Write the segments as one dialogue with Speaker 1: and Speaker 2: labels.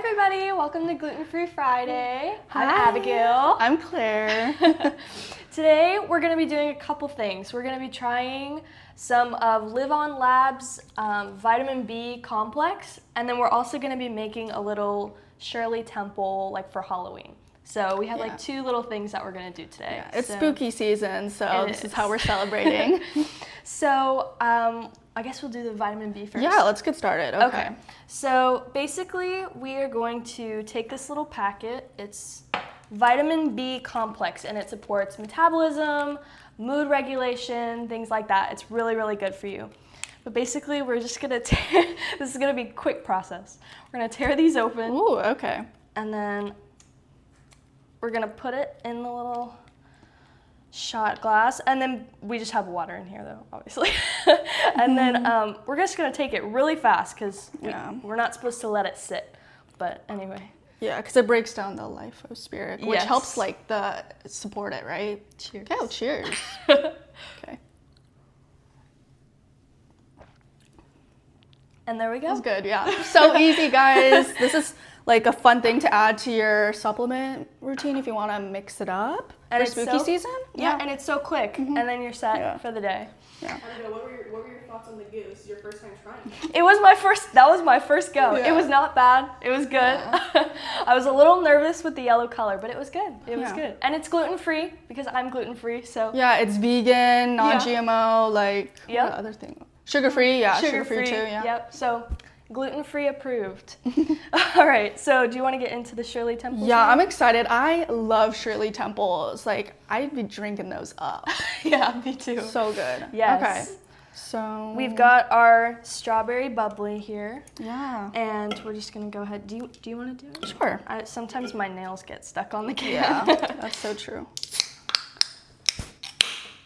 Speaker 1: everybody, welcome to Gluten-Free Friday.
Speaker 2: Hi.
Speaker 1: I'm Abigail.
Speaker 2: I'm Claire.
Speaker 1: Today we're going to be doing a couple things. We're going to be trying some of Live On Lab's vitamin B complex, and then we're also going to be making a little Shirley Temple like for Halloween. So we have like two little things that we're going to do today.
Speaker 2: Yeah, it's spooky season, so this is how we're celebrating.
Speaker 1: So I guess we'll do the vitamin B first.
Speaker 2: Yeah, let's get started. Okay.
Speaker 1: So basically we are going to take this little packet. It's vitamin B complex, and it supports metabolism, mood regulation, things like that. It's really, really good for you. But basically we're just going to tear, this is going to be a quick process. We're going to tear these open.
Speaker 2: Ooh, okay.
Speaker 1: And then we're going to put it in the little shot glass, and then we just have water in here though, obviously. And then we're just gonna take it really fast because we're not supposed to let it sit. But anyway.
Speaker 2: Yeah, because it breaks down the lipospirit, which helps like support it, right?
Speaker 1: Cheers.
Speaker 2: Okay, well, cheers. Okay.
Speaker 1: And there we go.
Speaker 2: That's good, yeah. So easy, guys. This is like a fun thing to add to your supplement routine if you want to mix it up for spooky season.
Speaker 1: Yeah, and it's so quick, and then you're set for the day.
Speaker 3: Yeah. Abigail, what were your thoughts on the goose? Your first time trying it?
Speaker 1: It was my first. That was my first go.
Speaker 2: Yeah.
Speaker 1: It was not bad. It was good. Yeah. I was a little nervous with the yellow color, but it was good. It was good, and it's gluten-free because I'm gluten-free. So
Speaker 2: yeah, it's vegan, non-GMO. Like what other thing? Sugar-free. Yeah, sugar-free too. Yeah.
Speaker 1: Yep. So gluten-free approved. All right. So do you want to get into the Shirley Temples?
Speaker 2: Yeah, I'm excited. I love Shirley Temples. Like I'd be drinking those up.
Speaker 1: Yeah, me too.
Speaker 2: So good.
Speaker 1: Yes.
Speaker 2: Okay. So
Speaker 1: we've got our strawberry bubbly here.
Speaker 2: Yeah.
Speaker 1: And we're just gonna go ahead. Do you want to do it?
Speaker 2: Sure.
Speaker 1: Sometimes my nails get stuck on the can.
Speaker 2: Yeah, that's so true.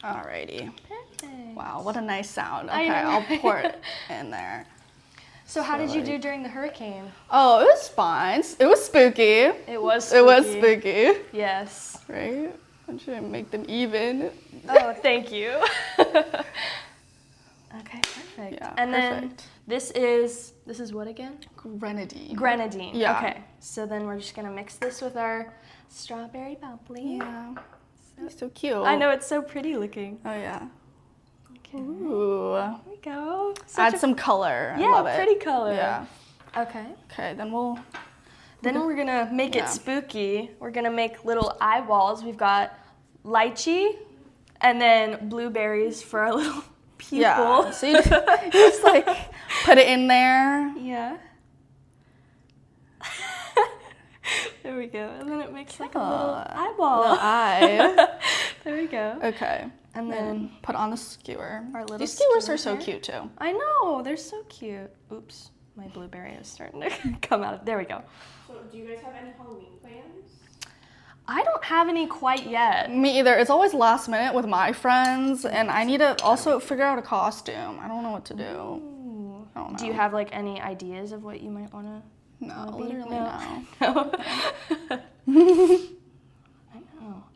Speaker 2: Alrighty.
Speaker 1: Perfect.
Speaker 2: Wow, what a nice sound. Okay, I'll pour it in there.
Speaker 1: So how did you do during the hurricane?
Speaker 2: Oh, it was fine. It was spooky.
Speaker 1: It was spooky.
Speaker 2: It was spooky.
Speaker 1: Yes.
Speaker 2: Right? I'm trying to make them even.
Speaker 1: Oh, thank you. Okay, perfect.
Speaker 2: Yeah,
Speaker 1: and then this is what again?
Speaker 2: Grenadine.
Speaker 1: Grenadine.
Speaker 2: Yeah.
Speaker 1: Okay. So then we're just gonna mix this with our strawberry bubbly.
Speaker 2: Yeah. So cute.
Speaker 1: I know, it's so pretty looking.
Speaker 2: Oh yeah.
Speaker 1: Okay.
Speaker 2: Ooh.
Speaker 1: There we go.
Speaker 2: Add some color.
Speaker 1: Yeah,
Speaker 2: I love it.
Speaker 1: pretty color.
Speaker 2: Yeah.
Speaker 1: Okay.
Speaker 2: Okay, then we'll.
Speaker 1: Then we're gonna make it spooky. We're gonna make little eyeballs. We've got lychee, and then blueberries for our little pupil.
Speaker 2: Yeah. So you just like put it in there.
Speaker 1: Yeah. There we go. And then it makes like a little eyeball.
Speaker 2: Little eye.
Speaker 1: There we go.
Speaker 2: Okay.
Speaker 1: And then
Speaker 2: put on the skewer.
Speaker 1: These
Speaker 2: skewers are so cute too.
Speaker 1: I know, they're so cute. Oops, my blueberry is starting to come out. There we go.
Speaker 3: So do you guys have any Halloween plans?
Speaker 1: I don't have any quite yet.
Speaker 2: Me either. It's always last minute with my friends, and I need to also figure out a costume. I don't know what to do.
Speaker 1: Ooh.
Speaker 2: I don't know.
Speaker 1: Do you have like any ideas of what you might want to?
Speaker 2: No, literally no.
Speaker 1: No.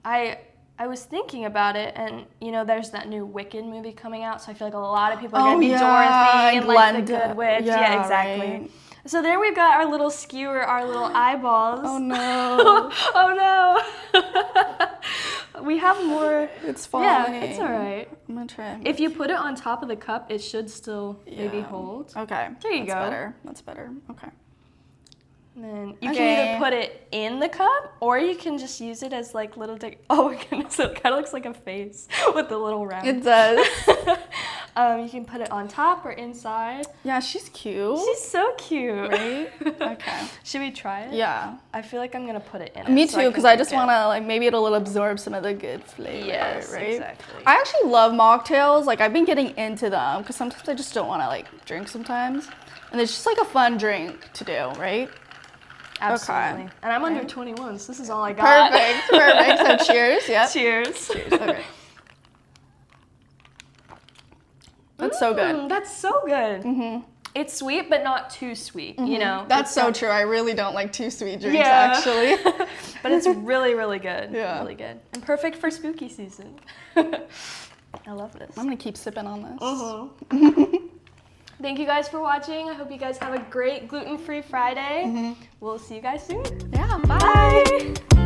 Speaker 1: I know. I was thinking about it, and you know, there's that new Wicked movie coming out, so I feel like a lot of people are gonna be Dorothy and like the Good Witch. Yeah, exactly.
Speaker 2: Right.
Speaker 1: So there we've got our little skewer, our little eyeballs.
Speaker 2: Oh no.
Speaker 1: Oh no. We have more.
Speaker 2: It's falling.
Speaker 1: Yeah, it's all right.
Speaker 2: I'm gonna try.
Speaker 1: If you put it on top of the cup, it should still maybe hold.
Speaker 2: Okay.
Speaker 1: There you go.
Speaker 2: Better. That's better. Okay.
Speaker 1: And then you can either put it in the cup, or you can just use it as like little. Oh my goodness! It kind of looks like a face with the little round.
Speaker 2: It does.
Speaker 1: You can put it on top or inside.
Speaker 2: Yeah, she's cute.
Speaker 1: She's so cute.
Speaker 2: Right? Okay.
Speaker 1: Should we try it?
Speaker 2: Yeah.
Speaker 1: I feel like I'm gonna put it in.
Speaker 2: Me too, because I just want to like maybe it'll absorb some of the good flavor.
Speaker 1: Yes,
Speaker 2: right?
Speaker 1: exactly.
Speaker 2: I actually love mocktails. Like I've been getting into them because sometimes I just don't want to like drink sometimes, and it's just like a fun drink to do, right?
Speaker 1: Absolutely.
Speaker 2: Okay.
Speaker 1: And I'm under 21, so this is all I got.
Speaker 2: Perfect. So cheers. Yeah.
Speaker 1: Cheers.
Speaker 2: Cheers. Okay. That's so good.
Speaker 1: That's so good. Mm-hmm. It's sweet, but not too sweet, you know?
Speaker 2: That's so true. I really don't like too sweet drinks, actually.
Speaker 1: But it's really, really good.
Speaker 2: Yeah.
Speaker 1: Really good. And perfect for spooky season. I love this.
Speaker 2: I'm going to keep sipping on this.
Speaker 1: Thank you guys for watching. I hope you guys have a great gluten-free Friday. We'll see you guys soon.
Speaker 2: Yeah, bye.